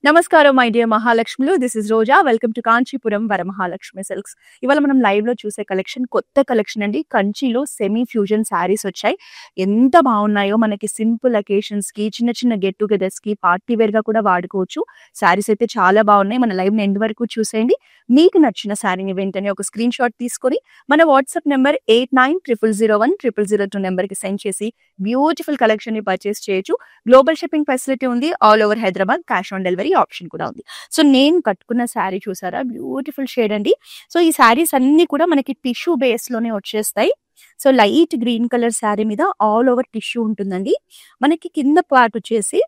నమస్కారం my dear మహాలక్ష్మిలు. This is Roja. Welcome to Kanchipuram Varamahalakshmi silks. ఇవాళ మనం లైవ్‌లో చూసే కలెక్షన్ కొత్త కలెక్షన్ అండి. కంచిలో సెమీ ఫ్యూజన్ శారీస్ వచ్చాయి. ఎంత బాగున్నాయో మనకి సింపుల్ అకేషన్స్‌కి, చిన్న చిన్న గెట్ టుగెదర్స్‌కి, పార్టీ వేర్‌గా కూడా వాడుకోవచ్చు. శారీస్ అయితే చాలా బాగున్నాయి. మన లైవ్‌ని ఎండ్ వరకు చూసేయండి. మీకు నచ్చిన శారీని వెంటనే ఒక స్క్రీన్ షాట్ తీసుకొని మన వాట్సాప్ నంబర్ 8900010002 నంబర్‌కి సెండ్ చేసి బ్యూటిఫుల్ కలెక్షన్‌ని పర్చేస్ చేయొచ్చు. గ్లోబల్ షిప్పింగ్ ఫెసిలిటీ ఉంది. All over Hyderabad cash on delivery option కూడా ఉంది. సో నేను కట్టుకున్న శారీ చూసారా, బ్యూటిఫుల్ షేడ్ అండి. సో ఈ శారీస్ అన్ని కూడా మనకి టిష్యూ బేస్ లోనే వచ్చేస్తాయి. So light green colour sari మీద ఆల్ ఓవర్ టిష్యూ ఉంటుందండి. మనకి కింద పార్ట్ వచ్చేసి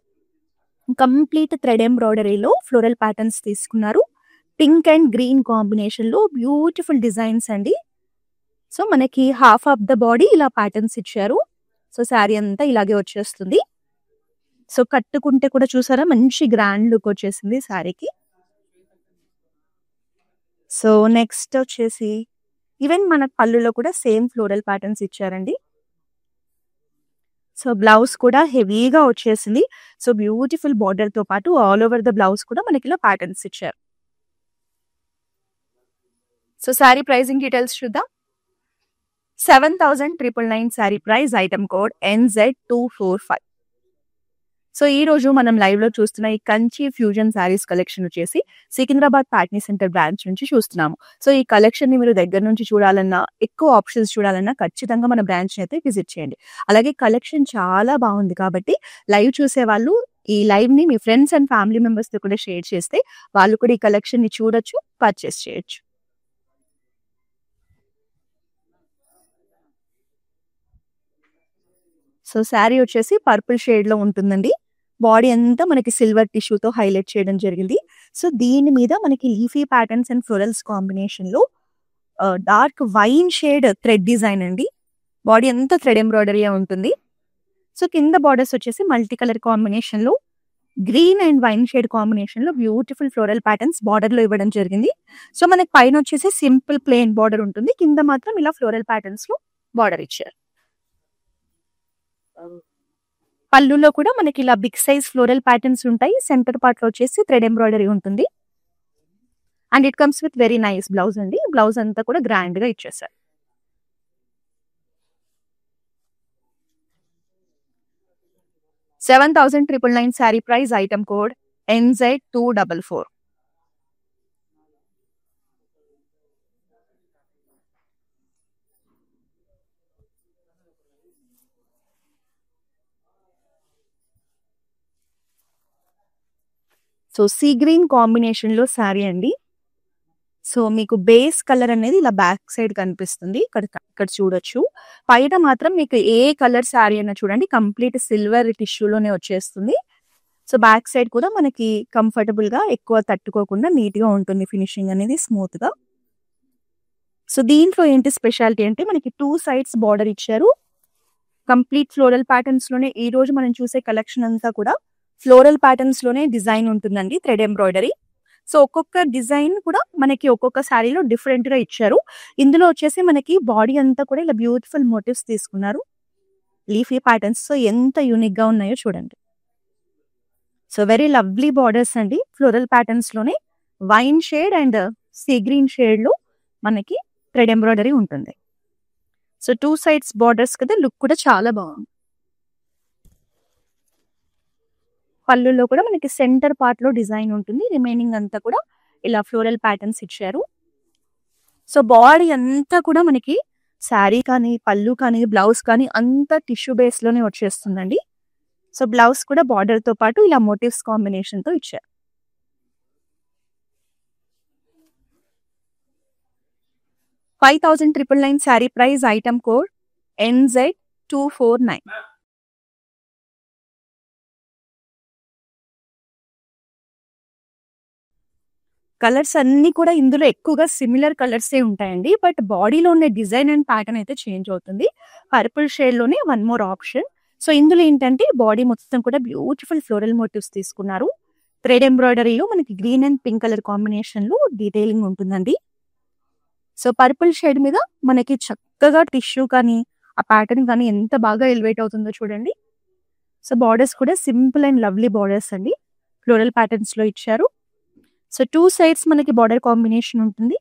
కంప్లీట్ థ్రెడ్ ఎంబ్రాయిడరీలో ఫ్లోరల్ ప్యాటర్న్స్ తీసుకున్నారు. పింక్ అండ్ గ్రీన్ కాంబినేషన్ లో బ్యూటిఫుల్ డిజైన్స్ అండి. సో మనకి హాఫ్ ఆఫ్ ద బాడీ ఇలా ప్యాటర్న్స్ ఇచ్చారు. సో శారీ అంతా ఇలాగే వచ్చేస్తుంది. సో కట్టుకుంటే కూడా చూసారా, మంచి గ్రాండ్ లుక్ వచ్చేసింది శారీకి. సో నెక్స్ట్ వచ్చేసి ఈవెన్ మన పళ్ళులో కూడా సేమ్ ఫ్లోరల్ ప్యాటర్న్స్ ఇచ్చారండి. సో బ్లౌజ్ కూడా హెవీగా వచ్చేసింది. సో బ్యూటిఫుల్ బార్డర్ తో పాటు ఆల్ ఓవర్ ద బ్లౌజ్ కూడా మనకి ఇలా ప్యాటర్న్స్ ఇచ్చారు. సో శారీ ప్రైజింగ్ డీటెయిల్స్ చూద్దాం. 7,999 sari price, item code NZ245. So ఈ రోజు మనం లైవ్ లో చూస్తున్న ఈ కంచి ఫ్యూజన్ శారీస్ కలెక్షన్ వచ్చేసి సికింద్రాబాద్ ప్యాట్నీ సెంటర్ బ్రాంచ్ నుంచి చూస్తున్నాము. సో ఈ కలెక్షన్ ని మీరు దగ్గర నుంచి చూడాలన్నా, ఎక్కువ ఆప్షన్స్ చూడాలన్నా ఖచ్చితంగా మన బ్రాంచ్ అయితే విజిట్ చేయండి. అలాగే కలెక్షన్ చాలా బాగుంది కాబట్టి లైవ్ చూసే వాళ్ళు ఈ లైవ్ ని మీ ఫ్రెండ్స్ అండ్ ఫ్యామిలీ మెంబర్స్ తో కూడా షేర్ చేస్తే వాళ్ళు కూడా ఈ కలెక్షన్ ని చూడొచ్చు, పర్చేస్ చేయొచ్చు. సో శారీ వచ్చేసి పర్పుల్ షేడ్ లో ఉంటుందండి. బాడీ అంతా మనకి సిల్వర్ టిష్యూతో హైలైట్ చేయడం జరిగింది. సో దీని మీద మనకి leafy patterns and florals combination లో dark wine shade thread design అండి. బాడీ అంతా థ్రెడ్ ఎంబ్రాయిడరీ ఉంటుంది. సో కింద బార్డర్స్ వచ్చేసి మల్టీ కలర్ కాంబినేషన్ లో green and wine shade combination లో బ్యూటిఫుల్ ఫ్లోరల్ ప్యాటర్న్స్ బార్డర్ లో ఇవ్వడం జరిగింది. సో మనకి పైన వచ్చేసి సింపుల్ ప్లెయిన్ బార్డర్ ఉంటుంది, కింద మాత్రం ఇలా ఫ్లోరల్ ప్యాటర్న్స్ లో బార్డర్ ఇచ్చారు. పళ్ళులో కూడా మనకి ఇలా బిగ్ సైజ్ ఫ్లోరల్ ప్యాటర్న్స్ ఉంటాయి. సెంటర్ పార్ట్ లో వచ్చేసి థ్రెడ్ ఎంబ్రాయిడరీ ఉంటుంది. And it comes with very nice blouse అండి. బ్లౌజ్ అంతా కూడా గ్రాండ్ గా ఇచ్చేసారు. $7,999 sari price, item code NZ244. So sea green combination లో శారీ అండి. సో మీకు బేస్ కలర్ అనేది ఇలా బ్యాక్ సైడ్ కనిపిస్తుంది. ఇక్కడ చూడొచ్చు. పైన మాత్రం మీకు ఏ కలర్ శారీ అయినా చూడండి, కంప్లీట్ సిల్వర్ టిష్యూలోనే వచ్చేస్తుంది. సో బ్యాక్ సైడ్ కూడా మనకి కంఫర్టబుల్ గా, ఎక్కువ తట్టుకోకుండా నీట్ గా ఉంటుంది. ఫినిషింగ్ అనేది స్మూత్ గా. సో దీంట్లో ఏంటి స్పెషాలిటీ అంటే మనకి 2 సైడ్స్ బార్డర్ ఇచ్చారు. కంప్లీట్ ఫ్లోరల్ ప్యాటర్న్స్ లోనే ఈ రోజు మనం చూసే కలెక్షన్ అంతా కూడా ఫ్లోరల్ ప్యాటర్న్స్ లోనే డిజైన్ ఉంటుందండి, థ్రెడ్ ఎంబ్రాయిడరీ. సో ఒక్కొక్క డిజైన్ కూడా మనకి ఒక్కొక్క శారీలో డిఫరెంట్ గా ఇచ్చారు. ఇందులో వచ్చేసి మనకి బాడీ అంతా కూడా ఇలా బ్యూటిఫుల్ మోటివ్స్ తీసుకున్నారు, లీఫీ ప్యాటర్న్స్. సో ఎంత యూనిక్ గా ఉన్నాయో చూడండి. సో వెరీ లవ్లీ బార్డర్స్ అండి. ఫ్లోరల్ ప్యాటర్న్స్ లోనే wine shade and sea green shade లో మనకి థ్రెడ్ ఎంబ్రాయిడరీ ఉంటుంది. సో 2 సైడ్స్ బార్డర్స్ కదా, లుక్ కూడా చాలా బాగుంది. పళ్ళులో కూడా మనకి సెంటర్ పార్ట్ లో డిజైన్ ఉంటుంది. రిమైనింగ్ అంతా కూడా ఇలా ఫ్లోరల్ ప్యాటర్న్స్ ఇచ్చారు. సో బాడీ అంతా కూడా మనకి శారీ కానీ, పళ్ళు కానీ, బ్లౌజ్ కానీ అంతా టిష్యూ బేస్ లోనే వచ్చేస్తుందండి. సో బ్లౌజ్ కూడా బార్డర్ తో పాటు ఇలా మోటివ్స్ కాంబినేషన్ తో ఇచ్చారు. $5,999 sari price, item code NZ249. Colours అన్ని కూడా ఇందులో ఎక్కువగా సిమిలర్ కలర్సే ఉంటాయండి. బట్ బాడీలో ఉన్న డిజైన్ అండ్ ప్యాటర్న్ అయితే చేంజ్ అవుతుంది. పర్పుల్ షేడ్ లోనే వన్ మోర్ ఆప్షన్. సో ఇందులో ఏంటంటే బాడీ మొత్తం కూడా బ్యూటిఫుల్ ఫ్లోరల్ మోటివ్స్ తీసుకున్నారు. థ్రెడ్ ఎంబ్రాయిడరీలో మనకి green and pink colour combination లో డీటెయిలింగ్ ఉంటుందండి. సో పర్పుల్ షేడ్ మీద మనకి చక్కగా టిష్యూ కానీ, ఆ ప్యాటర్న్ కానీ ఎంత బాగా ఎలివేట్ అవుతుందో చూడండి. సో బార్డర్స్ కూడా సింపుల్ అండ్ లవ్లీ బార్డర్స్ అండి. ఫ్లోరల్ ప్యాటర్న్స్ లో ఇచ్చారు. సో 2 సైడ్స్ మనకి బార్డర్ కాంబినేషన్ ఉంటుంది.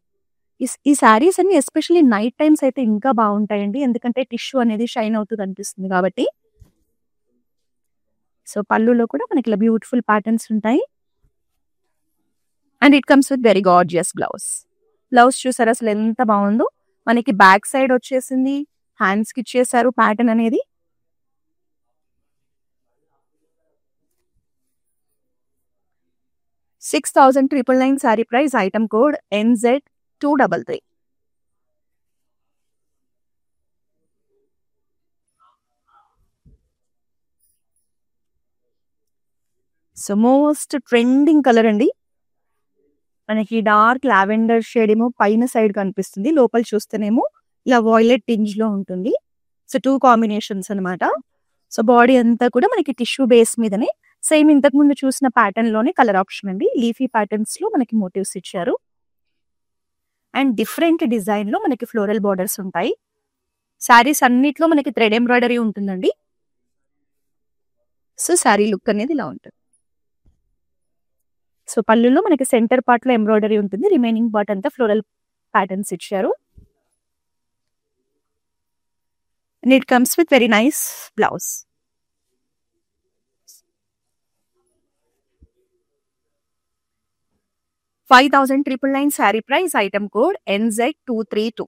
ఈ శారీస్ అన్ని ఎస్పెషల్లీ నైట్ టైమ్స్ అయితే ఇంకా బాగుంటాయండి, ఎందుకంటే టిష్యూ అనేది షైన్ అవుతూ కనిపిస్తుంది కాబట్టి. సో పళ్ళులో కూడా మనకి ఇలా బ్యూటిఫుల్ ప్యాటర్న్స్ ఉంటాయి. And it comes with very gorgeous blouse. Blouse చూసారు అసలు ఎంత బాగుందో. మనకి బ్యాక్ సైడ్ వచ్చేసింది, హ్యాండ్స్ కి ఇచ్చేసారు ప్యాటర్న్ అనేది. $6,999 sari price. Item code NZ233. So most trending colour అండి. మనకి డార్క్ లావెండర్ షేడ్ ఏమో పైన సైడ్ కనిపిస్తుంది, లోపల చూస్తేనేమో ఇలా వాయిలెట్ టింజ్ లో ఉంటుంది. సో 2 కాంబినేషన్స్ అనమాట. సో బాడీ అంతా కూడా మనకి టిష్యూ బేస్ మీదనే సేమ్ ఇంతకు ముందు చూసిన ప్యాటర్న్ లోనే కలర్ ఆప్షన్ అండి. లీఫీ ప్యాటర్న్స్ లో మనకి మోటివ్స్ ఇచ్చారు. అండ్ డిఫరెంట్ డిజైన్ లో మనకి ఫ్లోరల్ బార్డర్స్ ఉంటాయి. శారీస్ అన్నిట్లో మనకి థ్రెడ్ ఎంబ్రాయిడరీ ఉంటుందండి. సో శారీ లుక్ అనేది ఇలా ఉంటుంది. సో పళ్ళులో మనకి సెంటర్ పార్ట్ లో ఎంబ్రాయిడరీ ఉంటుంది, రిమైనింగ్ పార్ట్ అంతా ఫ్లోరల్ ప్యాటర్న్స్ ఇచ్చారు. And it comes with very nice blouse. $5,999 sari price. Item code NZ232.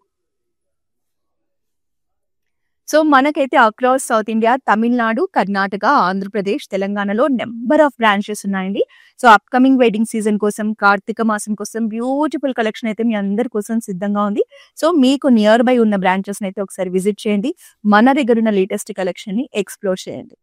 So మనకైతే across south India, Tamil Nadu, Karnataka, Andhra Pradesh, తెలంగాణలో నెంబర్ ఆఫ్ బ్రాంచెస్ ఉన్నాయండి. సో అప్కమింగ్ వెడ్డింగ్ సీజన్ కోసం, కార్తీక మాసం కోసం బ్యూటిఫుల్ కలెక్షన్ అయితే మీ అందరి కోసం సిద్ధంగా ఉంది. సో మీకు నియర్ బై ఉన్న బ్రాంచెస్ అయితే ఒకసారి విజిట్ చేయండి. మన దగ్గర ఉన్న లేటెస్ట్ కలెక్షన్ ని ఎక్స్ప్లోర్ చేయండి.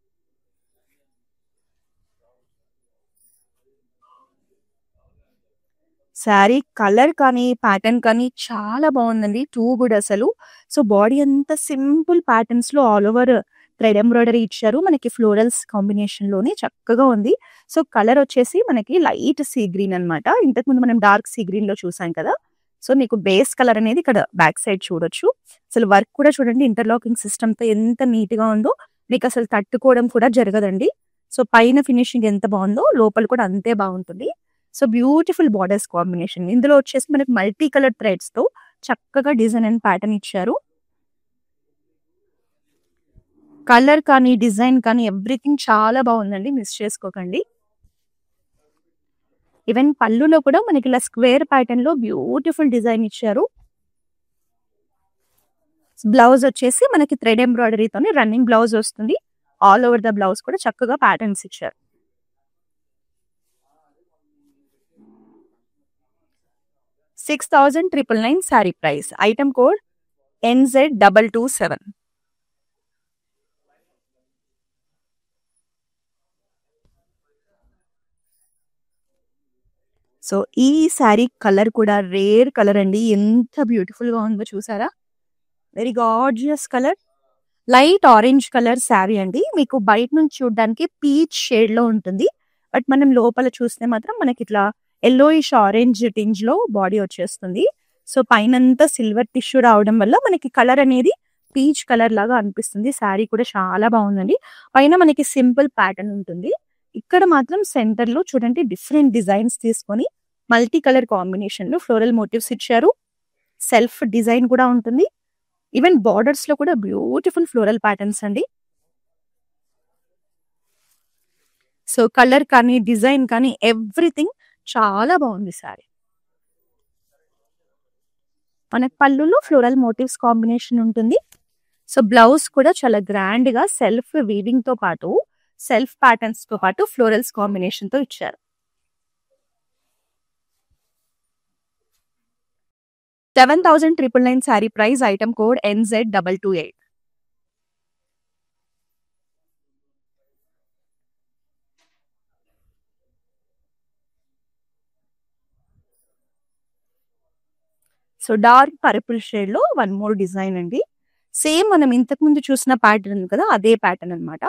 శారీ కలర్ కానీ ప్యాటర్న్ కానీ చాలా బాగుందండి, టూ గుడ్ అసలు. సో బాడీ అంతా సింపుల్ ప్యాటర్న్స్ లో ఆల్ ఓవర్ థ్రెడ్ ఎంబ్రాయిడరీ ఇచ్చారు. మనకి ఫ్లోరల్స్ కాంబినేషన్ లోనే చక్కగా ఉంది. సో కలర్ వచ్చేసి మనకి లైట్ సీ గ్రీన్ అనమాట. ఇంతకుముందు మనం డార్క్ సీ గ్రీన్ లో చూసాం కదా. సో మీకు బేస్ కలర్ అనేది ఇక్కడ బ్యాక్ సైడ్ చూడొచ్చు. అసలు వర్క్ కూడా చూడండి, ఇంటర్లాకింగ్ సిస్టమ్ తో ఎంత నీట్ గా ఉందో. మీకు అసలు తట్టుకోవడం కూడా జరగదండి. సో పైన ఫినిషింగ్ ఎంత బాగుందో లోపల కూడా అంతే బాగుంటుంది. So beautiful borders combination. ఇందులో వచ్చేసి మనకి మల్టీ కలర్ థ్రెడ్స్ తో చక్కగా డిజైన్ అండ్ ప్యాటర్న్ ఇచ్చారు. కలర్ కానీ డిజైన్ కానీ ఎవ్రీథింగ్ చాలా బాగుందండి, మిస్ చేసుకోకండి. ఈవెన్ పళ్ళులో కూడా మనకి ఇలా స్క్వేర్ ప్యాటర్న్ లో బ్యూటిఫుల్ డిజైన్ ఇచ్చారు. బ్లౌజ్ వచ్చేసి మనకి థ్రెడ్ ఎంబ్రాయిడరీతోనే రన్నింగ్ బ్లౌజ్ వస్తుంది. ఆల్ ఓవర్ ద బ్లౌజ్ కూడా చక్కగా ప్యాటర్న్స్ ఇచ్చారు. $6,999 sari price. Item code NZ227. So ఈ శారీ కలర్ కూడా రేర్ కలర్ అండి, ఎంత బ్యూటిఫుల్ గా ఉందో చూసారా. Very gorgeous colour, light orange colour sari అండి. మీకు బయట నుంచి చూడడానికి పీచ్ షేడ్ లో ఉంటుంది, బట్ మనం లోపల చూస్తే మాత్రం మనకి ఇట్లా ఎల్లోయిష్ ఆరెంజ్ టింజ్ లో బాడీ వచ్చేస్తుంది. సో పైనంతా సిల్వర్ టిష్యూ రావడం వల్ల మనకి కలర్ అనేది పీచ్ కలర్ లాగా అనిపిస్తుంది. శారీ కూడా చాలా బాగుందండి. పైన మనకి సింపుల్ ప్యాటర్న్ ఉంటుంది. ఇక్కడ మాత్రం సెంటర్ లో చూడండి డిఫరెంట్ డిజైన్స్ తీసుకొని మల్టీ కలర్ కాంబినేషన్ లో ఫ్లోరల్ మోటివ్స్ ఇచ్చారు. సెల్ఫ్ డిజైన్ కూడా ఉంటుంది. ఈవెన్ బార్డర్స్ లో కూడా బ్యూటిఫుల్ ఫ్లోరల్ ప్యాటర్న్స్ అండి. సో కలర్ కానీ డిజైన్ కానీ ఎవ్రీథింగ్ చాలా బాగుంది శారీ. మనకి పళ్ళులో ఫ్లోరల్ మోటివ్స్ కాంబినేషన్ ఉంటుంది. సో బ్లౌజ్ కూడా చాలా గ్రాండ్ గా సెల్ఫ్ వీవింగ్ తో పాటు సెల్ఫ్ ప్యాటర్న్స్ తో పాటు ఫ్లోరల్స్ కాంబినేషన్ తో ఇచ్చారు. $7,999 sari price. Item code NZ228. So dark purple shade లో వన్ మోర్ డిజైన్ అండి. సేమ్ మనం ఇంతకు ముందు చూసిన ప్యాటర్న్ కదా, అదే ప్యాటర్న్ అనమాట.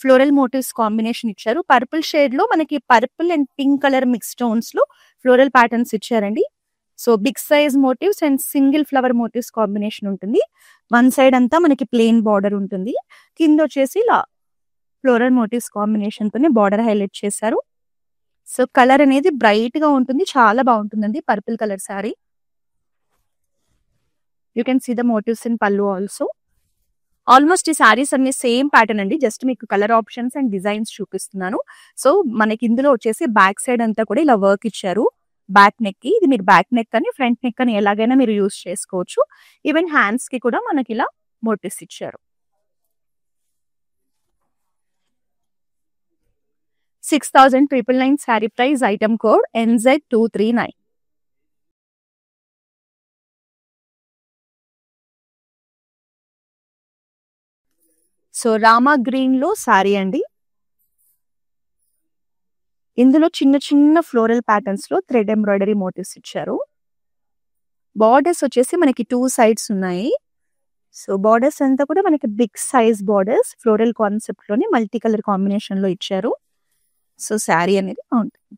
ఫ్లోరల్ మోటివ్స్ కాంబినేషన్ ఇచ్చారు. పర్పుల్ షేడ్ లో మనకి purple and pink colour mix tones లో ఫ్లోరల్ ప్యాటర్న్స్ ఇచ్చారండి. So big size motifs and single flower motifs combination ఉంటుంది. వన్ సైడ్ అంతా మనకి ప్లెయిన్ బార్డర్ ఉంటుంది, కింద వచ్చేసి ఇలా ఫ్లోరల్ మోటివ్స్ కాంబినేషన్ తోనే బార్డర్ హైలైట్ చేశారు. సో కలర్ అనేది బ్రైట్ గా ఉంటుంది, చాలా బాగుంటుందండి. Purple colour sari. You can see the motifs in pallu also. Almost ఈ శారీస్ అన్ని సేమ్ ప్యాటర్న్ అండి. జస్ట్ మీకు కలర్ ఆప్షన్స్ అండ్ డిజైన్స్ చూపిస్తున్నాను. సో మనకి ఇందులో వచ్చేసి బ్యాక్ సైడ్ అంతా కూడా ఇలా వర్క్ ఇచ్చారు. బ్యాక్ నెక్ కి ఇది మీరు బ్యాక్ నెక్ అని ఫ్రంట్ నెక్ అని ఎలాగైనా మీరు యూస్ చేసుకోవచ్చు. ఈవెన్ హ్యాండ్స్ కి కూడా మనకి ఇలా మోటివ్స్ ఇచ్చారు. 6,999 sari price. Item code NZ239. So Rama green లో శారీ అండి. ఇందులో చిన్న చిన్న ఫ్లోరల్ ప్యాటర్న్స్ లో థ్రెడ్ ఎంబ్రాయిడరీ మోటివ్స్ ఇచ్చారు. బార్డర్స్ వచ్చేసి మనకి 2 సైడ్స్ ఉన్నాయి. సో బార్డర్స్ అంతా కూడా మనకి big size borders floral concept లోని మల్టీ కలర్ కాంబినేషన్ లో ఇచ్చారు. సో శారీ అనేది బాగుంటుంది.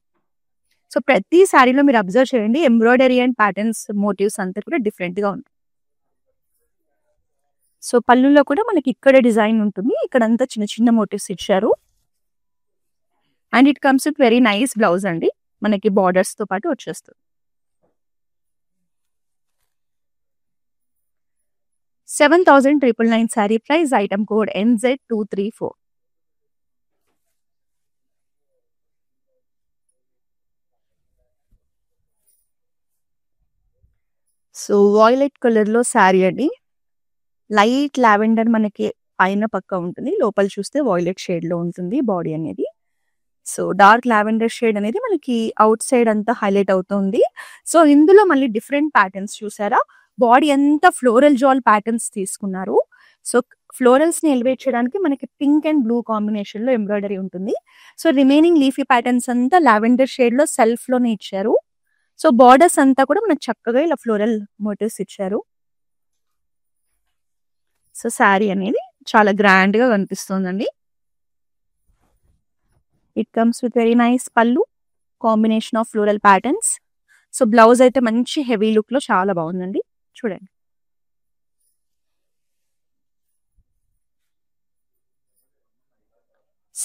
సో ప్రతి శారీలో మీరు అబ్జర్వ్ చేయండి, ఎంబ్రాయిడరీ అండ్ ప్యాటర్న్స్ మోటివ్స్ అంతా కూడా డిఫరెంట్ గా ఉంటుంది. సో పళ్ళులో కూడా మనకి ఇక్కడ డిజైన్ ఉంటుంది, ఇక్కడంతా చిన్న చిన్న మోటివ్స్ ఇచ్చారు. And it comes with very nice blouse అండి, మనకి బార్డర్స్ తో పాటు వచ్చేస్తుంది. 7,999 sari price. Item code NZ234. So violet colour లో శారీ అండి. లైట్ లావెండర్ మనకి పైన పక్క ఉంటుంది, లోపల చూస్తే వాయిలెట్ షేడ్ లో ఉంటుంది బాడీ అనేది. సో డార్క్ లావెండర్ షేడ్ అనేది మనకి అవుట్ సైడ్ అంతా హైలైట్ అవుతుంది. సో ఇందులో మళ్ళీ డిఫరెంట్ ప్యాటర్న్స్ చూసారా, బాడీ అంతా ఫ్లోరల్ జాల్ ప్యాటర్న్స్ తీసుకున్నారు. సో ఫ్లోరల్స్ ని ఎలివేట్ చేయడానికి మనకి పింక్ అండ్ బ్లూ కాంబినేషన్ లో ఎంబ్రాయిడరీ ఉంటుంది. సో రిమైనింగ్ లీఫీ ప్యాటర్న్స్ అంతా లావెండర్ షేడ్ లో సెల్ఫ్ లోనే ఇచ్చారు. సో బార్డర్స్ అంతా కూడా మనకు చక్కగా ఇలా ఫ్లోరల్ మోటివ్స్ ఇచ్చారు. సో శారీ అనేది చాలా గ్రాండ్ గా కనిపిస్తుందండి. It comes with very nice పళ్ళు, combination of floral patterns. So blouse అయితే మంచి హెవీ లుక్ లో చాలా బాగుందండి, చూడండి.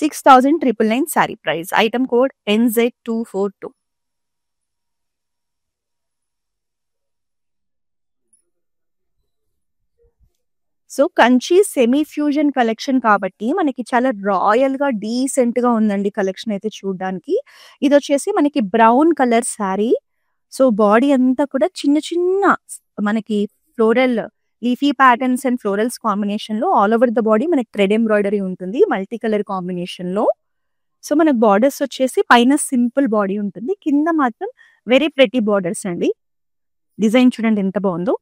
$6,999 sari price. Item code NZ242. So Kanchi semi fusion collection కాబట్టి మనకి చాలా రాయల్ గా డీసెంట్ గా ఉందండి కలెక్షన్ అయితే చూడడానికి. ఇది వచ్చేసి మనకి brown colour sari. So body అంతా కూడా చిన్న చిన్న మనకి floral leafy patterns and florals combination లో ఆల్ ఓవర్ ద బాడీ మనకి థ్రెడ్ ఎంబ్రాయిడరీ ఉంటుంది మల్టీ కలర్ కాంబినేషన్ లో. సో మనకి బార్డర్స్ వచ్చేసి పైన సింపుల్ బాడీ ఉంటుంది, కింద మాత్రం వెరీ ప్రెటీ బార్డర్స్ అండి. డిజైన్ చూడండి ఎంత బాగుందో.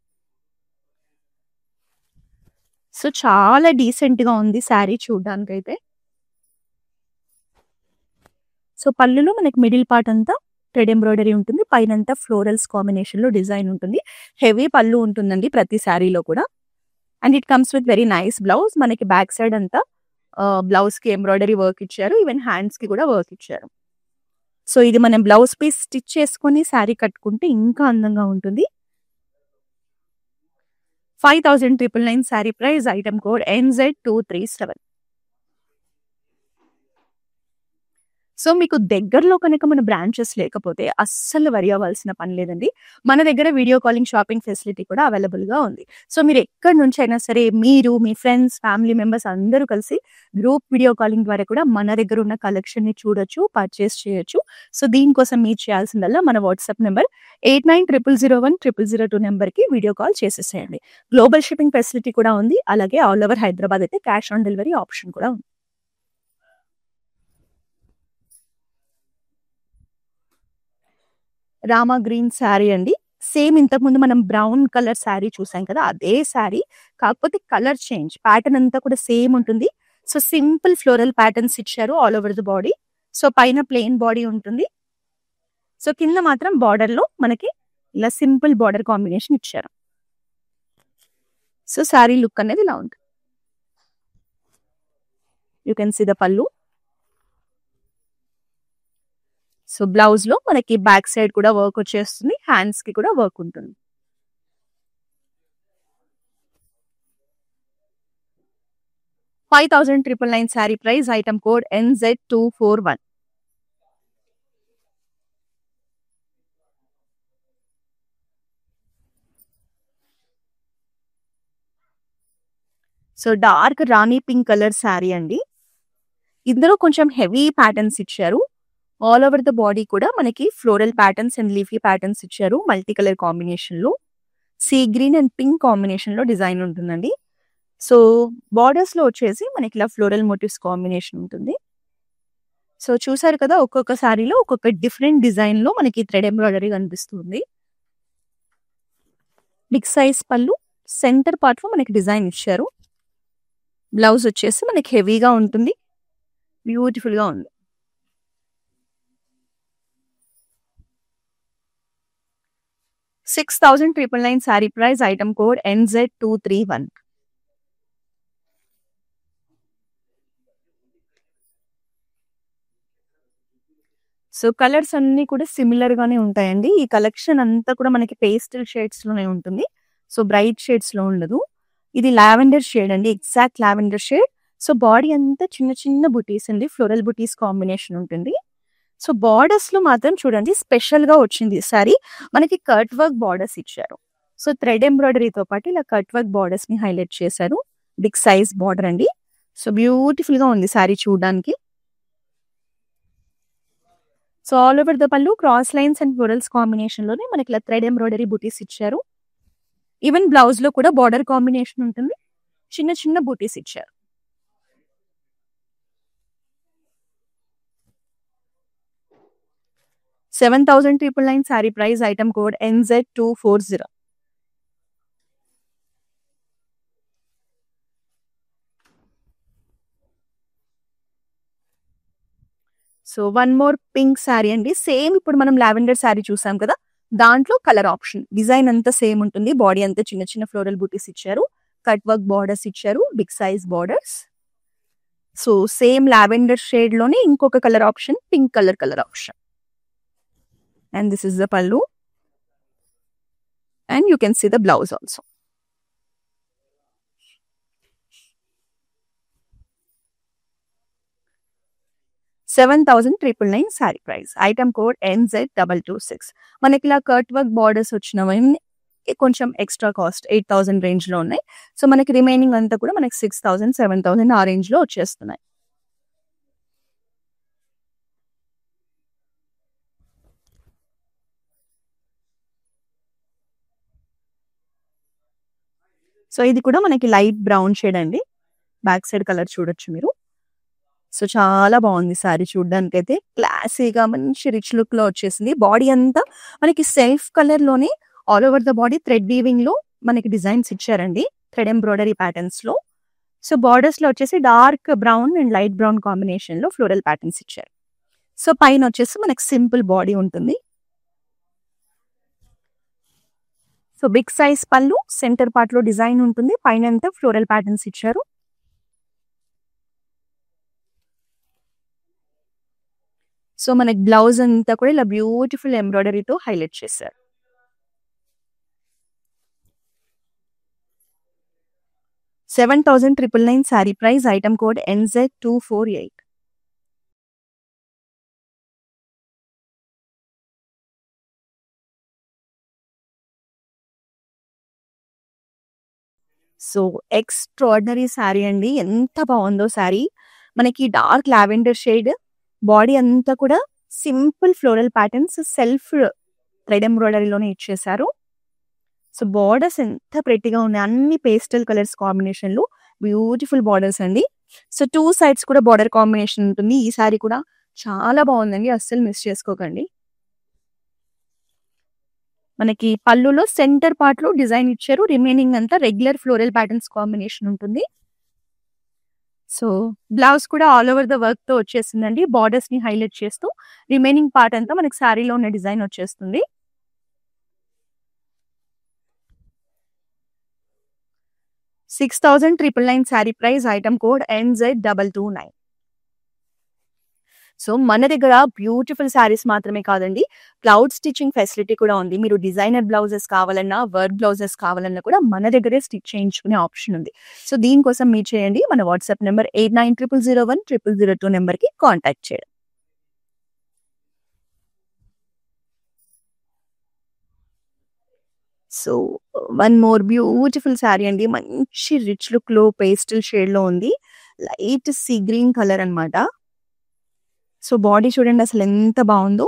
సో చాలా డీసెంట్ గా ఉంది శారీ చూడడానికి అయితే. సో పళ్ళులో మనకి మిడిల్ పార్ట్ అంతా థ్రెడ్ ఎంబ్రాయిడరీ ఉంటుంది, పైన అంతా ఫ్లోరల్స్ కాంబినేషన్ లో డిజైన్ ఉంటుంది. హెవీ పళ్ళు ఉంటుందండి ప్రతి శారీలో కూడా. And it comes with very nice blouse. మనకి బ్యాక్ సైడ్ అంతా బ్లౌజ్ కి ఎంబ్రాయిడరీ వర్క్ ఇచ్చారు, ఈవెన్ హ్యాండ్స్ కి కూడా వర్క్ ఇచ్చారు. సో ఇది మనం బ్లౌజ్ పీస్ స్టిచ్ చేసుకొని శారీ కట్టుకుంటే ఇంకా అందంగా ఉంటుంది. 5,999 sari price. Item code NZ237. So మీకు దగ్గరలో కనుక మన బ్రాంచెస్ లేకపోతే అస్సలు వరి అవ్వాల్సిన పని లేదండి. మన దగ్గర వీడియో కాలింగ్ షాపింగ్ ఫెసిలిటీ కూడా అవైలబుల్ గా ఉంది. సో మీరు ఎక్కడి నుంచి అయినా సరే, మీరు మీ ఫ్రెండ్స్ ఫ్యామిలీ మెంబర్స్ అందరూ కలిసి గ్రూప్ వీడియో కాలింగ్ ద్వారా కూడా మన దగ్గర ఉన్న కలెక్షన్ ని చూడొచ్చు, పర్చేస్ చేయొచ్చు. సో దీనికోసం మీరు చేయాల్సిందల్లా మన వాట్సాప్ నెంబర్ 8900010002 నెంబర్ కి వీడియో కాల్ చేసేసేయండి. గ్లోబల్ షిప్పింగ్ ఫెసిలిటీ కూడా ఉంది, అలాగే ఆల్ ఓవర్ హైదరాబాద్ అయితే క్యాష్ ఆన్ డెలివరీ ఆప్షన్ కూడా ఉంది. రామా గ్రీన్ శారీ అండి. సేమ్ ఇంతకుముందు మనం బ్రౌన్ కలర్ శారీ చూసాం కదా, అదే శారీ, కాకపోతే కలర్ చేంజ్. ప్యాటర్న్ అంతా కూడా సేమ్ ఉంటుంది. సో సింపుల్ ఫ్లోరల్ ప్యాటర్న్స్ ఇచ్చారు all over the body. So పైన ప్లెయిన్ బాడీ ఉంటుంది. సో కింద మాత్రం బార్డర్ లో మనకి ఇలా సింపుల్ బార్డర్ కాంబినేషన్ ఇచ్చారు. సో శారీ లుక్ అనేది ఇలా ఉంటుంది. You can see the pallu. So blouse లో మనకి బ్యాక్ సైడ్ కూడా వర్క్ వచ్చేస్తుంది, హ్యాండ్స్ కి కూడా వర్క్ ఉంటుంది. $5,999 sari price. Item code NZ241. So dark rani pink colour sari అండి. ఇందులో కొంచెం హెవీ ప్యాటర్న్స్ ఇచ్చారు. ఆల్ ఓవర్ ద బాడీ కూడా మనకి floral patterns and leafy patterns ఇచ్చారు. మల్టీ కలర్ కాంబినేషన్లో సీ గ్రీన్ అండ్ పింక్ కాంబినేషన్లో డిజైన్ ఉంటుందండి. సో బార్డర్స్లో వచ్చేసి మనకి ఇలా ఫ్లోరల్ మోటివ్స్ కాంబినేషన్ ఉంటుంది. సో చూసారు కదా, ఒక్కొక్క శారీలో ఒక్కొక్క డిఫరెంట్ డిజైన్లో మనకి థ్రెడ్ ఎంబ్రాయిడరీ కనిపిస్తుంది. బిగ్ సైజ్ పళ్ళు, సెంటర్ పార్ట్లో మనకి డిజైన్ ఇచ్చారు. బ్లౌజ్ వచ్చేసి మనకి హెవీగా ఉంటుంది, బ్యూటిఫుల్గా ఉంది. $6,999 sari price, item code NZ231. So colours అన్ని కూడా సిమిలర్ గానే ఉంటాయండి. ఈ కలెక్షన్ అంతా కూడా మనకి పేస్టల్ షేడ్స్ లోనే ఉంటుంది. సో బ్రైట్ షేడ్స్ లో ఉండదు. ఇది లావెండర్ షేడ్ అండి, exact lavender shade. So body అంతా చిన్న చిన్న బుటీస్ అండి, ఫ్లోరల్ బుటీస్ కాంబినేషన్ ఉంటుంది. సో బార్డర్స్ లో మాత్రం చూడండి స్పెషల్ గా వచ్చింది సారీ, మనకి కట్ వర్క్ బార్డర్స్ ఇచ్చారు. సో థ్రెడ్ ఎంబ్రాయిడరీతో పాటు ఇలా కట్ వర్క్ బార్డర్స్ ని హైలైట్ చేశారు. బిగ్ సైజ్ బార్డర్ అండి. సో బ్యూటిఫుల్ గా ఉంది సారీ చూడడానికి. సో ఆల్ ఓవర్ ద పళ్ళు cross lines and florals combination లోనే మనకి ఇలా థ్రెడ్ ఎంబ్రాయిడరీ బూటీస్ ఇచ్చారు. ఈవెన్ బ్లౌజ్ లో కూడా బార్డర్ కాంబినేషన్ ఉంటుంది, చిన్న చిన్న బూటీస్ ఇచ్చారు. $7,999 sari price, item code NZ240. So one more pink sari అండి. సేమ్ ఇప్పుడు మనం లావెండర్ శారీ చూసాం కదా, దాంట్లో కలర్ ఆప్షన్. డిజైన్ అంతా సేమ్ ఉంటుంది, బాడీ అంతా చిన్న చిన్న ఫ్లోరల్ బూటీస్ ఇచ్చారు, కట్ వర్క్ బార్డర్స్ ఇచ్చారు, big size borders. So same lavender shade లోనే ఇంకొక colour option, pink colour option. And this is the pallu, and you can see the blouse also. $7,999 sari price, item code NZ226. మనకి ఇలా cut work borders వచ్చినవన్నీ కొంచెం extra cost 8,000 range లో ఉన్నాయి. So మనకి remaining అంతా కూడా మనకి 6,000, 7,000 ఆ రేంజ్ లో వచ్చేస్తున్నాయి. సో ఇది కూడా మనకి లైట్ బ్రౌన్ షేడ్ అండి. బ్యాక్ సైడ్ కలర్ చూడొచ్చు మీరు. సో చాలా బాగుంది సారీ చూడడానికి అయితే, క్లాసీగా మంచి రిచ్ లుక్ లో వచ్చేసింది. బాడీ అంతా మనకి సెల్ఫ్ కలర్ లోనే all over the body thread weaving లో మనకి డిజైన్స్ ఇచ్చారండి, థ్రెడ్ ఎంబ్రాయిడరీ ప్యాటర్న్స్ లో. సో బార్డర్స్ లో వచ్చేసి dark brown and light brown combination లో ఫ్లోరల్ ప్యాటర్న్స్ ఇచ్చారు. సో పైన వచ్చేసి మనకి సింపుల్ బాడీ ఉంటుంది. సో బిగ్ సైజ్ పళ్ళు, సెంటర్ పార్ట్ లో డిజైన్ ఉంటుంది, పైన అంతా ఫ్లోరల్ ప్యాటర్న్స్ ఇచ్చారు. సో మనకి బ్లౌజ్ అంతా కూడా ఇలా బ్యూటిఫుల్ ఎంబ్రాయిడరీతో హైలైట్ చేశారు. $7,999 sari price, item code NZ248. So extraordinary sari అండి, ఎంత బాగుందో శారీ. మనకి డార్క్ లావెండర్ షేడ్, బాడీ అంతా కూడా simple floral patterns self thread ఎంబ్రాయిడరీలోనే ఇచ్చేసారు. సో బార్డర్స్ ఎంత ప్రెట్టిగా ఉన్నాయి, అన్ని పేస్టల్ కలర్స్ కాంబినేషన్ లో బ్యూటిఫుల్ బార్డర్స్ అండి. సో టూ సైడ్స్ కూడా బార్డర్ కాంబినేషన్ ఉంటుంది. ఈ సారీ కూడా చాలా బాగుందండి, అస్సలు మిస్ చేసుకోకండి. మనకి పళ్ళులో సెంటర్ పార్ట్ లో డిజైన్ ఇచ్చారు, రిమైనింగ్ అంతా రెగ్యులర్ ఫ్లోరల్ ప్యాటర్న్స్ కాంబినేషన్ ఉంటుంది. సో బ్లౌజ్ కూడా ఆల్ ఓవర్ ద వర్క్ తో వచ్చేసిందండి, బార్డర్స్ ని హైలైట్ చేస్తూ రిమైనింగ్ పార్ట్ అంతా మనకి శారీలో ఉన్న డిజైన్ వచ్చేస్తుంది. $6,999 sari price, item code NZ229. So మన దగ్గర బ్యూటిఫుల్ శారీస్ మాత్రమే కాదండి, క్లౌడ్ స్టిచ్చింగ్ ఫెసిలిటీ కూడా ఉంది. మీరు డిజైనర్ బ్లౌజెస్ కావాలన్నా, వర్క్ బ్లౌజెస్ కావాలన్నా కూడా మన దగ్గరే స్టిచ్ చేయించుకునే ఆప్షన్ ఉంది. సో దీనికోసం మీరు చేయండి, మన వాట్సాప్ నెంబర్ 8900010002 నెంబర్కి కాంటాక్ట్ చేయండి. So one more beautiful sari అండి. మంచి రిచ్ లుక్‌లో పేస్టల్ షేడ్‌లో ఉంది. లైట్ సీ గ్రీన్ కలర్ అన్నమాట. సో బాడీ చూడండి అసలు ఎంత బావుందో.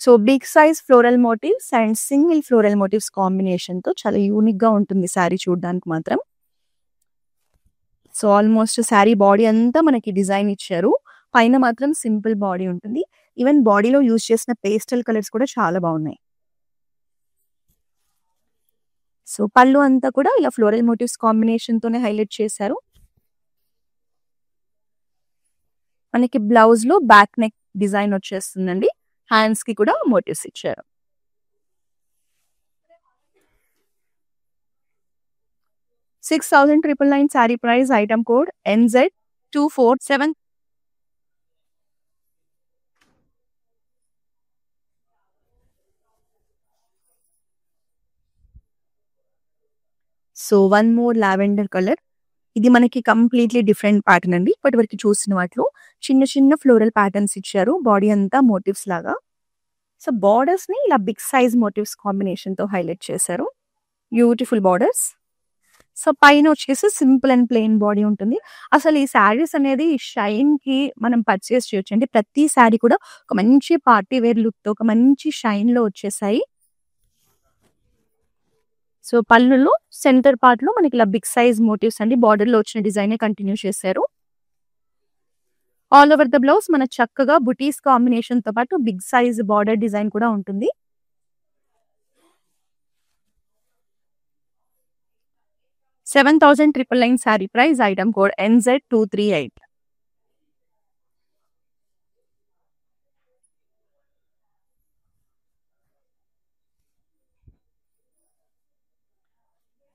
So big size floral motifs and single floral motifs కాంబినేషన్‌తో చాలా యూనిక్‌గా ఉంటుంది శారీ చూడడానికి మాత్రం. సో ఆల్మోస్ట్ శారీ బాడీ అంతా మనకి డిజైన్ ఇచ్చారు. పైన మాత్రం సింపుల్ బాడీ ఉంటుంది. ఈవెన్ బాడీలో యూజ్ చేసిన పేస్టల్ కలర్స్ కూడా చాలా బాగున్నాయి. సో పళ్ళు అంతా కూడా ఇలా ఫ్లోరల్ మోటివ్స్ కాంబినేషన్‌తోనే హైలైట్ చేశారు. మనకి బ్లౌజ్‌లో బ్యాక్ నెక్ డిజైన్ వచ్చేస్తుందండి. హ్యాండ్స్‌కి కూడా మోటివ్స్ ఇచ్చారు. 6,999 sari price. Item code NZ247. So one more lavender colour. ఇది మనకి కంప్లీట్‌లీ డిఫరెంట్ ప్యాటర్న్ అండి. ఇప్పటివరకు చూసిన వాటిలో చిన్న చిన్న ఫ్లోరల్ ప్యాటర్న్స్ ఇచ్చారు. బాడీ అంతా మోటివ్స్ లాగా. సో బోర్డర్స్‌ని ఇలా బిగ్ సైజ్ మోటివ్స్ కాంబినేషన్‌తో హైలైట్ చేశారు. Beautiful borders. సో పైన వచ్చేసి సింపుల్ అండ్ ప్లెయిన్ బాడీ ఉంటుంది. అసలు ఈ శారీస్ అనేది షైన్‌కి మనం పర్చేస్ చేయొచ్చండి. ప్రతి శారీ కూడా ఒక మంచి పార్టీ వేర్ లుక్‌తో ఒక మంచి షైన్‌లో వచ్చేసాయి. సో పళ్ళులో సెంటర్ పార్ట్‌లో మనకి ఇలా బిగ్ సైజ్ మోటివ్స్ అండి. బార్డర్‌లో వచ్చిన డిజైనే కంటిన్యూ చేశారు. ఆల్ ఓవర్ ద బ్లౌజ్ మన చక్కగా బుటీస్ కాంబినేషన్‌తో పాటు బిగ్ సైజ్ బార్డర్ డిజైన్ కూడా ఉంటుంది. 7,999 sari price. Item code NZ238.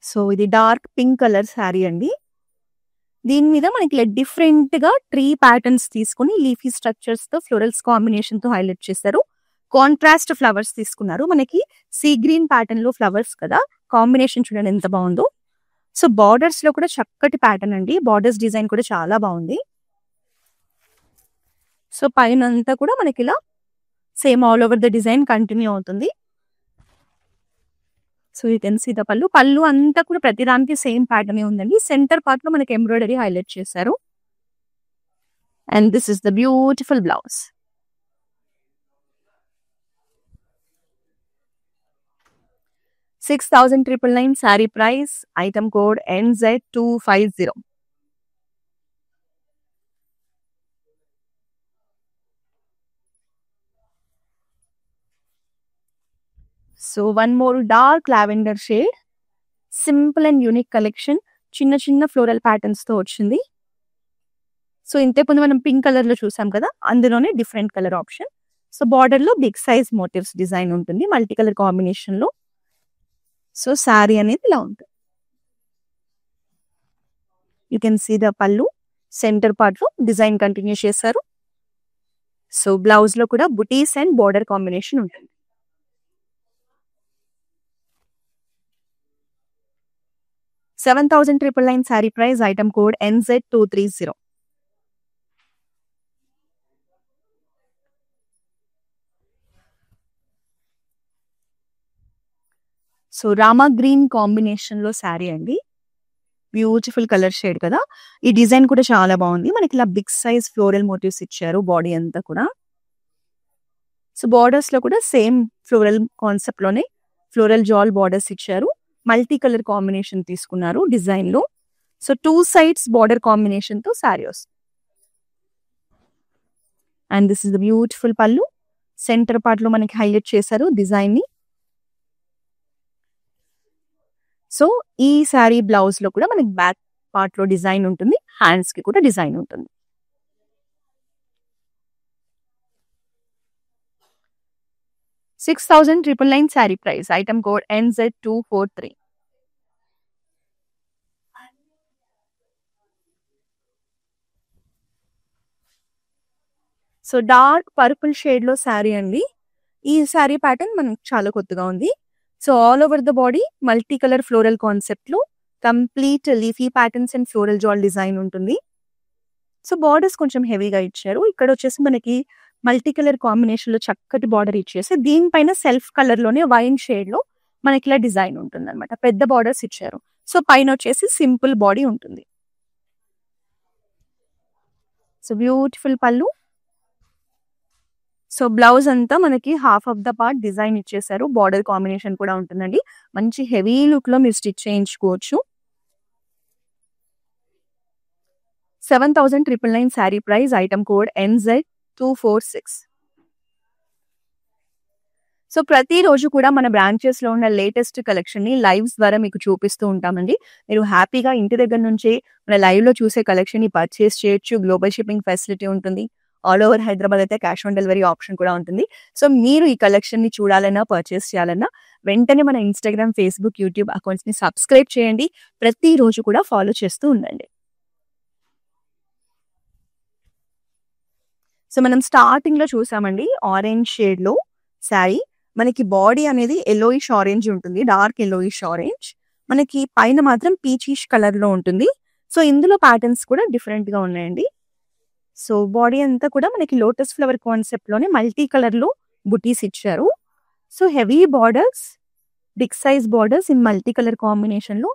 So ఇది డార్క్ పింక్ కలర్ శారీ అండి. దీని మీద మనకి ఇలా డిఫరెంట్‌గా ట్రీ ప్యాటర్న్స్ తీసుకొని లీఫీ స్ట్రక్చర్స్‌తో ఫ్లోరల్స్ కాంబినేషన్‌తో హైలైట్ చేశారు. కాంట్రాస్ట్ ఫ్లవర్స్ తీసుకున్నారు. మనకి సీ గ్రీన్ ప్యాటర్న్‌లో ఫ్లవర్స్ కదా! కాంబినేషన్ చూడండి ఎంత బావుందో. సో బోర్డర్స్‌లో కూడా చక్కటి ప్యాటర్న్ అండి. బోర్డర్స్ డిజైన్ కూడా చాలా బావుంది. సో పైనంతా కూడా మనకిలా same all over the design continue అవుతుంది. So you can see the pallu. Pallu అంతా కూడా ప్రతి దానికి సేమ్ ప్యాటర్నే ఉందండి. సెంటర్ పార్ట్‌లో మనకి ఎంబ్రాయిడరీ హైలైట్ చేశారు. And this is the beautiful blouse. $6,999 sari price. Item code NZ250. So one more dark lavender shade. Simple and unique collection. చిన్న చిన్న ఫ్లోరల్ ప్యాటర్న్స్‌తో వచ్చింది. సో ఇంతకుముందు మనం పింక్ కలర్‌లో చూసాం కదా! అందులోనే డిఫరెంట్ కలర్ ఆప్షన్. సో బార్డర్‌లో బిగ్ సైజ్ మోటివ్స్ డిజైన్ ఉంటుంది. మల్టీ కలర్ కాంబినేషన్‌లో. సో శారీ అనేది ఇలా ఉంటుంది. యూ కెన్ సీ ద పళ్ళు. సెంటర్ పార్ట్‌లో డిజైన్ కంటిన్యూ చేశారు. సో బ్లౌజ్‌లో కూడా బుటీస్ అండ్ బార్డర్ కాంబినేషన్ ఉంటుంది. $7,999 sari price. Item code NZ230. So Rama green కాంబినేషన్‌లో శారీ అండి. బ్యూటిఫుల్ కలర్ షేడ్ కదా! ఈ డిజైన్ కూడా చాలా బావుంది. మనకి ఇలా బిగ్ సైజ్ ఫ్లోరల్ మోటివ్స్ ఇచ్చారు బాడీ అంతా కూడా. సో బోర్డర్స్‌లో కూడా సేమ్ ఫ్లోరల్ కాన్సెప్ట్‌లోనే ఫ్లోరల్ జాల్ బోర్డర్స్ ఇచ్చారు. మల్టీ కలర్ కాంబినేషన్ తీసుకున్నారు డిజైన్‌లో. సో 2 సైడ్స్ బోర్డర్ కాంబినేషన్‌తో శారీ వస్తుంది. And this is the beautiful పళ్ళు. సెంటర్ పార్ట్‌లో మనకి హైలైట్ చేశారు డిజైన్‌ని. సో ఈ శారీ బ్లౌజ్‌లో కూడా మనకి బ్యాక్ పార్ట్‌లో డిజైన్ ఉంటుంది. హ్యాండ్స్‌కి కూడా డిజైన్ ఉంటుంది. $6,999 sari price. Item code NZ243. So dark purple షేడ్‌లో శారీ అండి. ఈ శారీ ప్యాటర్న్ మనకు చాలా కొత్తగా ఉంది. So all over the body multi colour floral కాన్సెప్ట్‌లో complete leafy patterns and floral jaal design ఉంటుంది. సో బోర్డర్స్ కొంచెం హెవీగా ఇచ్చారు. ఇక్కడ వచ్చేసి మనకి మల్టీ కలర్ కాంబినేషన్‌లో చక్కటి బార్డర్ ఇచ్చేసి దీనిపైన సెల్ఫ్ కలర్‌లోనే వైన్ షేడ్‌లో మనకి ఇలా డిజైన్ ఉంటుంది అనమాట. పెద్ద బార్డర్స్ ఇచ్చారు. సో పైన వచ్చేసి సింపుల్ బాడీ ఉంటుంది. సో బ్యూటిఫుల్ పళ్ళు. సో బ్లౌజ్ అంతా మనకి half of the part design ఇచ్చేసారు. బార్డర్ కాంబినేషన్ కూడా ఉంటుందండి. మంచి హెవీ లుక్ లో మీరు స్టిచ్ చేయించుకోవచ్చు. 7,999 sari price. Item code NZ246. So ప్రతిరోజు కూడా మన బ్రాంచెస్ లో ఉన్న లేటెస్ట్ కలెక్షన్ ని లైవ్స్ ద్వారా మీకు చూపిస్తూ ఉంటామండి. మీరు హ్యాపీగా ఇంటి దగ్గర నుంచి మన లైవ్ లో చూసే కలెక్షన్ ని పర్చేస్ చేయొచ్చు. గ్లోబల్ షిప్పింగ్ ఫెసిలిటీ ఉంటుంది. ఆల్ ఓవర్ హైదరాబాద్ అయితే క్యాష్ ఆన్ డెలివరీ ఆప్షన్ కూడా ఉంటుంది. సో మీరు ఈ కలెక్షన్ ని చూడాలన్నా పర్చేస్ చేయాలన్నా వెంటనే మన ఇన్స్టాగ్రామ్, ఫేస్బుక్, యూట్యూబ్ అకౌంట్స్ ని సబ్స్క్రైబ్ చేయండి. ప్రతిరోజు కూడా ఫాలో చేస్తూ ఉండండి. సో మనం స్టార్టింగ్ లో చూసామండి ఆరెంజ్ షేడ్ లో శారీ. మనకి బాడీ అనేది ఎల్లోయిష్ ఆరెంజ్ ఉంటుంది. Dark yellowish orange. మనకి పైన మాత్రం పీచిష్ కలర్ లో ఉంటుంది. సో ఇందులో ప్యాటర్న్స్ కూడా డిఫరెంట్ గా ఉన్నాయండి. సో బాడీ అంతా కూడా మనకి లోటస్ ఫ్లవర్ కాన్సెప్ట్ లోనే మల్టీ కలర్ లో బుటీస్ ఇచ్చారు. So heavy borders, big size borders in multi colour combination లో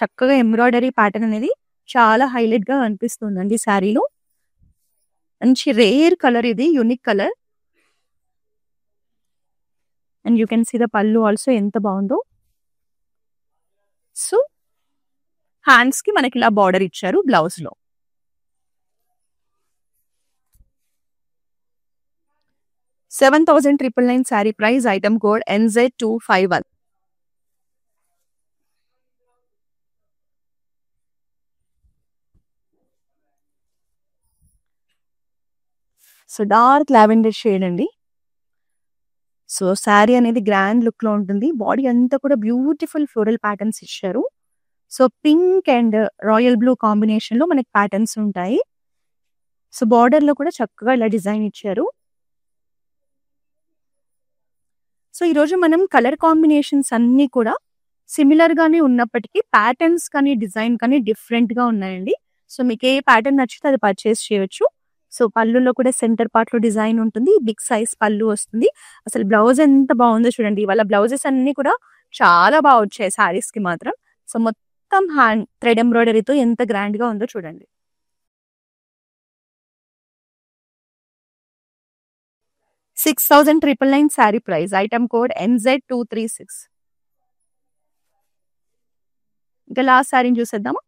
చక్కగా ఎంబ్రాయిడరీ ప్యాటర్న్ అనేది చాలా హైలైట్ గా అనిపిస్తుందండి శారీలో. మంచి రేర్ కలర్ ఇది, unique colour. And you can see the pallu also ఎంత బాగుందో. సో హ్యాండ్స్ కి మనకి ఇలా బార్డర్ ఇచ్చారు బ్లౌజ్ లో. $7,999 sari price. Item code NZ251. So dark lavender shade అండి. సో శారీ అనేది గ్రాండ్ లుక్ లో ఉంటుంది. బాడీ అంతా కూడా బ్యూటిఫుల్ ఫ్లోరల్ ప్యాటర్న్స్ ఇచ్చారు. So pink and royal blue combination లో మనకి ప్యాటర్న్స్ ఉంటాయి. సో బార్డర్ లో కూడా చక్కగా ఇలా డిజైన్ ఇచ్చారు. సో ఈరోజు మనం కలర్ కాంబినేషన్స్ అన్ని కూడా సిమిలర్ గానే ఉన్నప్పటికీ ప్యాటర్న్స్ కానీ డిజైన్ కానీ డిఫరెంట్ గా ఉన్నాయండి. సో మీకు ఏ ప్యాటర్న్ నచ్చితే అది పర్చేస్ చేయొచ్చు. సో పళ్ళులో కూడా సెంటర్ పార్ట్ లో డిజైన్ ఉంటుంది. బిగ్ సైజ్ పళ్ళు వస్తుంది. అసలు బ్లౌజ్ ఎంత బాగుందో చూడండి. వాళ్ళ బ్లౌజెస్ అన్ని కూడా చాలా బాగా వచ్చాయి శారీస్ కి మాత్రం. సో మొత్తం హ్యాండ్ థ్రెడ్ ఎంబ్రాయిడరీతో ఎంత గ్రాండ్ గా ఉందో చూడండి. $6,999 sari price. Item code NZ236. ఇంకా లాస్ట్ శారీని చూసేద్దామా.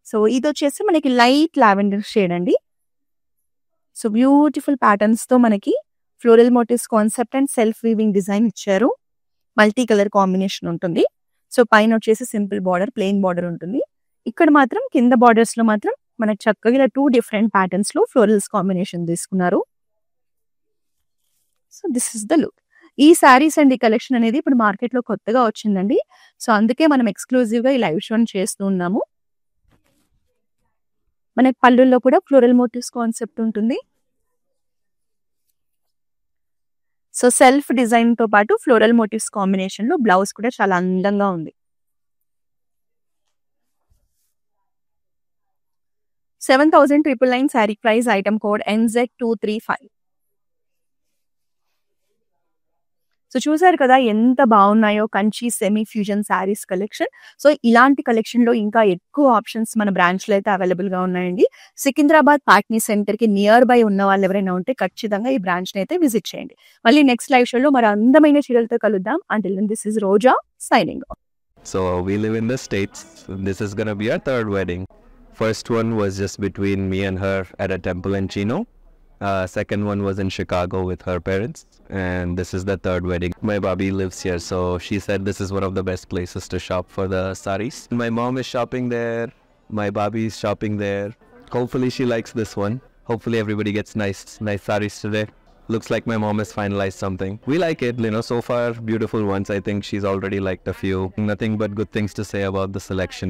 సో ఇది వచ్చేసి మనకి లైట్ లావెండర్ షేడ్ అండి. సో బ్యూటిఫుల్ ప్యాటర్న్స్ తో మనకి floral motifs concept and self weaving design ఇచ్చారు. మల్టీ కలర్ కాంబినేషన్ ఉంటుంది. సో పైన వచ్చేసి సింపుల్ బార్డర్, ప్లెయిన్ బార్డర్ ఉంటుంది. ఇక్కడ మాత్రం కింద బార్డర్స్ లో మాత్రం మనకి చక్కగా ఇలా 2 డిఫరెంట్ ప్యాటర్న్స్ లో ఫ్లోరల్స్ కాంబినేషన్ తీసుకున్నారు. So this is the look. ఈ శారీస్ అండ్ ఈ కలెక్షన్ అనేది ఇప్పుడు మార్కెట్ లో కొత్తగా వచ్చిందండి. సో అందుకే మనం ఎక్స్క్లూజివ్ గా ఈ లైవ్ షో చేస్తూ ఉన్నాము. మనకి పళ్ళుల్లో కూడా ఫ్లోరల్ మోటివ్స్ కాన్సెప్ట్ ఉంటుంది. సో సెల్ఫ్ డిజైన్ తో పాటు ఫ్లోరల్ మోటివ్స్ కాంబినేషన్ లో బ్లౌజ్ కూడా చాలా అందంగా ఉంది. $7,999 sari price. Item code NZ235. So చూసారు కదా ఎంత బాగున్నాయో Kanchi semi fusion saris collection. So ఇలాంటి కలెక్షన్ లో ఇంకా ఎక్కువ ఆప్షన్స్ మన బ్రాంచ్ లో అయితే అవైలబుల్ గా ఉన్నాయండి. సికింద్రాబాద్ పాట్నీ సెంటర్ కి నియర్ బై ఉన్న వాళ్ళు ఎవరైనా ఉంటే ఖచ్చితంగా ఈ బ్రాంచ్ ని అయితే విజిట్ చేయండి. మళ్ళీ నెక్స్ట్ లైవ్ షోలో మరి అందమైన చీరలతో కలుద్దాం. Until then, this is Roja signing off. So we live in the States. This is gonna be our third wedding. First one was just between me and her at a temple in Chino. Second one was in Chicago with her parents. And this is the third wedding. My Bobby lives here, so she said this is one of the best places to shop for the saris. My mom is shopping there. My Bobby is shopping there. Hopefully she likes this one. Hopefully everybody gets nice saris today. Looks like my mom has finalized something. We like it, so far beautiful ones. I think she's already liked a few. Nothing but good things to say about the selection,